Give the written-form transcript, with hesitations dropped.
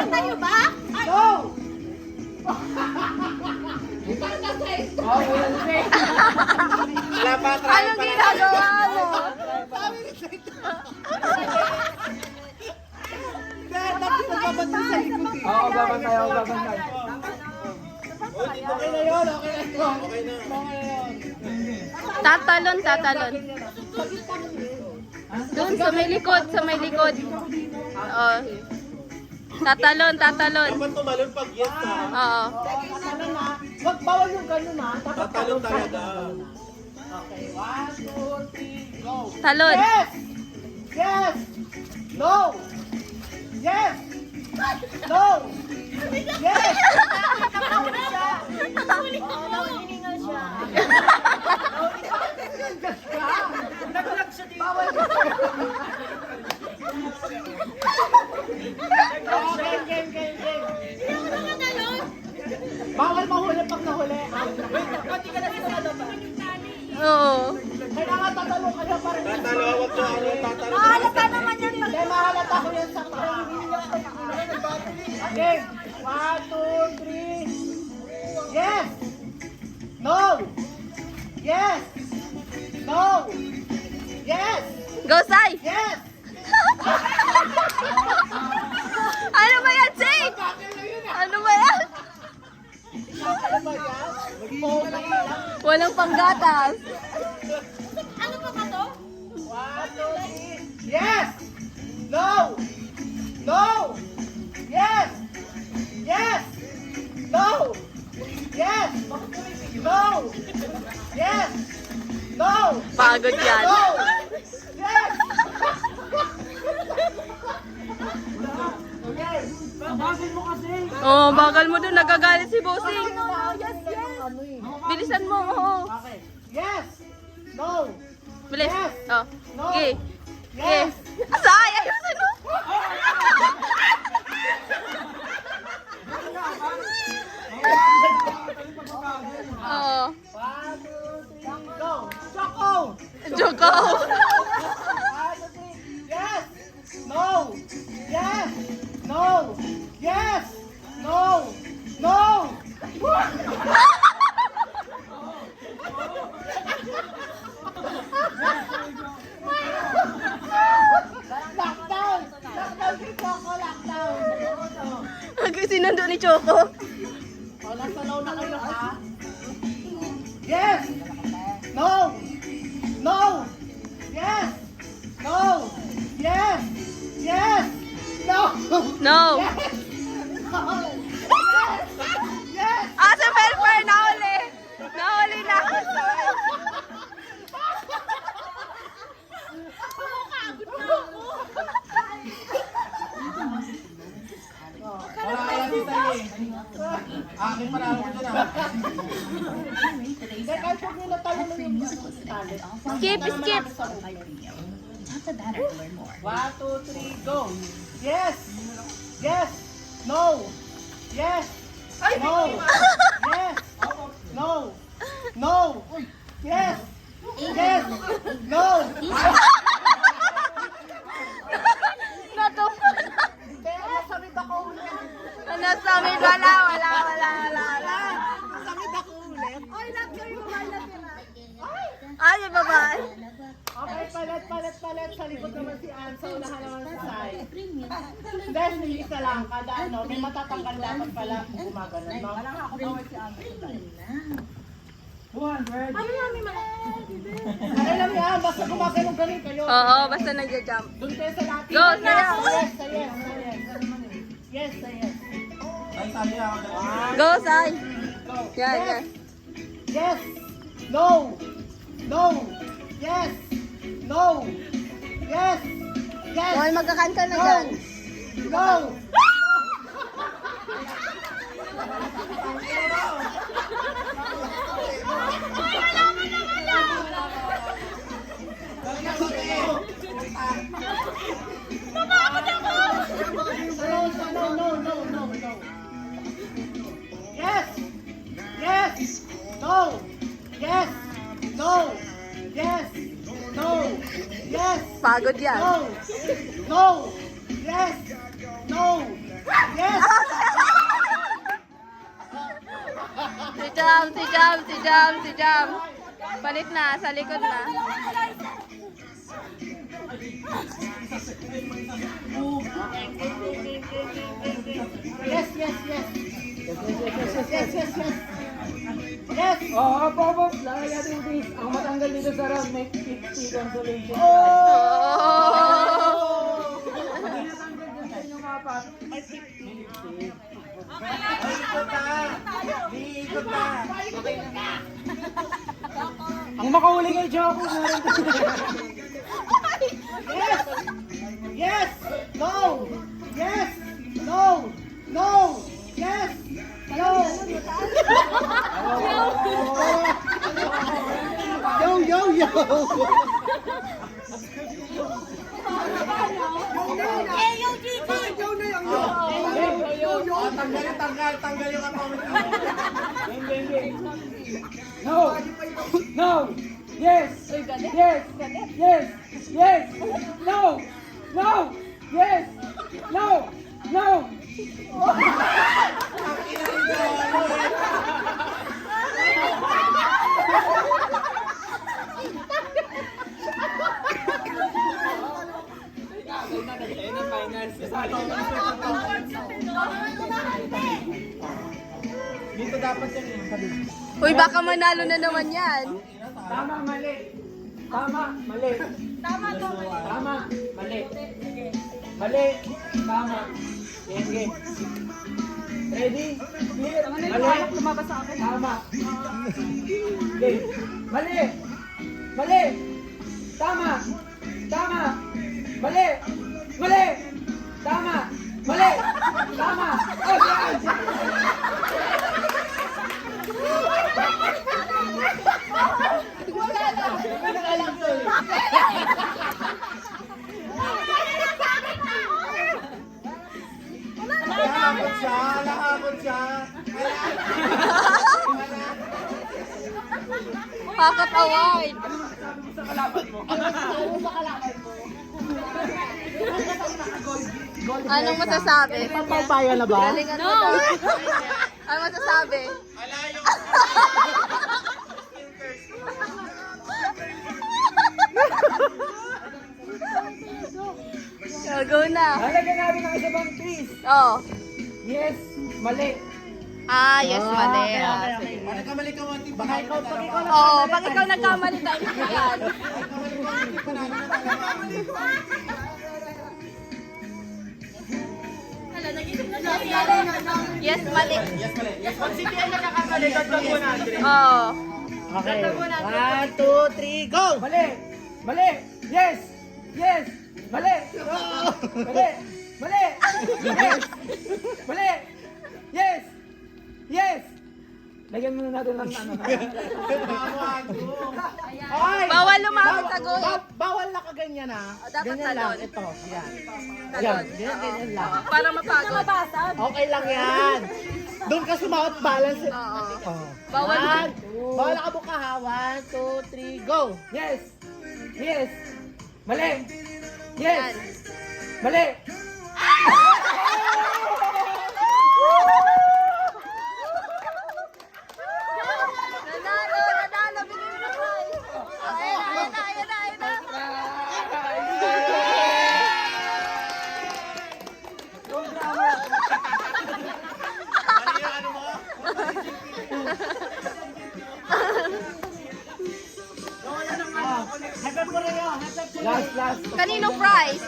tayo ba? Go! Wala pa, try Anong pa lang. ginagawa mo? Dahil dapat nagbabantay sa likod eh. Oo, babantay ako, babantay. Okay na yun, okay na yun. Okay na. Tatalon, tatalon. Doon, sa may likod, sa may likod. Oo. Tatalon, tatalon. Dapat tumalon pag yes ha. Oo. Ano na? Wag bawal yung gano'n na. Dapat Tatalon talaga. Okay, 1, 2, 3, go. Talon. Yes! Yes! No! Yes! No! Yes! Hiningal siya. Naglag siya dito. Bawal. Game, game, game, game. Hindi ako nakatalon. Bawal mahuli pag nahuli. Wait, pati ka na sinalo ba? Oo. Kailangan tatalong kayo pa rin. Tatalo, wag to ano, tatalo. Mahalata naman yan. Hindi, mahalata ko yan sa Okay, 1, 2, 3. Yes! No! Yes! No! Yes! Go, Sai! Yes! Ano ba yan, Jake? Ano ba yan? Ano ba yan? Mag-pogi lang. Walang panggatas. Ano pa ba to? 1, 2, 3. Yes! No! No! Yes! Yes! No! Yes! No! Yes! No! Pagod yan. No! Yes! Okay. Babasin mo kasi. Oh, bagal mo dun. Nagagalit si Bossing. Yes, yes. Bilisan mo. Oo. Okay. Yes! No! Bilis. Yes. Oh. No! Okay. Okay. Yes! Sai, ayusin mo. Oo. 1, 2, 3, go! Choco! Joko. 1, 2, 3. Yes! No! Yes! No! Yes! No! No! Lockdown! Lockdown si Choco! Lockdown! Sinundo ni Choco. O, nasa low na kayo ha? Yes! No! No! Yes! No! Yes! Yes! No! No. Yes! No! Yes! Ah, sa welfare. Nahuli. Nahuli na. Wala ka lang isa eh. Akin panalo ko dyan ah. Hindi, kahit huwag nyo na tayo na yung talent. Skip, skip. 1, 2, 3, go! Yes! Yes! No! Yes! No! Yes! No! No! Yes! Yes! No! Natupa. Hindi, nasamid ako ulit. Nasa amin. Wala. Nasamid ako ulit. Oy, love yung mobile na tira. Ay, yung babae. Okay, palit. Sa likod naman si Ann. Sa unahan naman si Sai. Hindi, isa lang. Kada ano, may matatanggal dapat pala gumagano. No? Wala nga ako bawal si Ann. 200. Ano namin mga? Okay lang yan, basta gumagano galing kayo. Oo, basta nagja-jump. Doon kayo sa lahat. Go, Yes, Sarah. yes, yes. Yes, yes. Ay, tayo ako dyan. Go, Sai. Go. Yan, Yes. yan. Yes. No. No. Yes. No. Yes. Yes. Hoy, magkakanta na No. dyan. No. No. Yes. Yes. No. Yes. No. Yes. No. Yes. Pagod yan. No. No. Yes. No. Yes. Si Jam. Palit na, sa likod na. Yes, yes, yes. Yes! Opo. Laki natin this. Ang matanggal dito sa round, may 50 consolation. Oh! Hindi natanggal dyan sa inyong apat. May 50. Ikot na. Ang makahuli kay Joko, meron din. Yes! Yes! No! Yes! No! No! Yes! No! Yo! Eh, yung Gigi! Tanggal yung kapamit mo. No! Yes! Yes! No! Yes! No! Dito dapat yan eh. Uy, baka manalo na naman yan. Tama, mali. Tama, mali. Mali. Tama. Sige. Ready? Clear. Mali. Lumabas sa akin. Tama. Okay. Mali. Tama. Mali. Tama. Oh, yan. Nakakot siya. Hakat award. Anong masasabi? Pampaya na ba? Galingan mo daw. Anong masasabi? So, go na. Lalagyan natin ng isa pang twist. Oh. Yes, mali. Ah, yes, mali. Ah, sige. Pag kamali ka, Wanti, baka ikaw Oo, pag ikaw nagkamali tayo yan. Hala, nag-isip na siya. Yes, mali. Pag si Tia nakakamali, dagdag 100. Oo. Okay. 1, 2, 3, go! Mali! Yes! Mali! Yes! Lagyan muna natin ng ano. Ay! Bawal lumapit sa guhit. Bawal na kaganyan ha. dapat Ganyan lang. talon. Ito. Yan. Talon. Ganyan lang. Para mapagod. Okay lang yan. Doon ka sumawat balance. Oo. Oh. Bawal. Bawal ka buka ha. 1, 2, 3, go! Yes! Mali! Yan. Mali! Nanalo. Bigyan mo na prize. Ayan na. Mali yung ano mo? Last. Kaninong prize?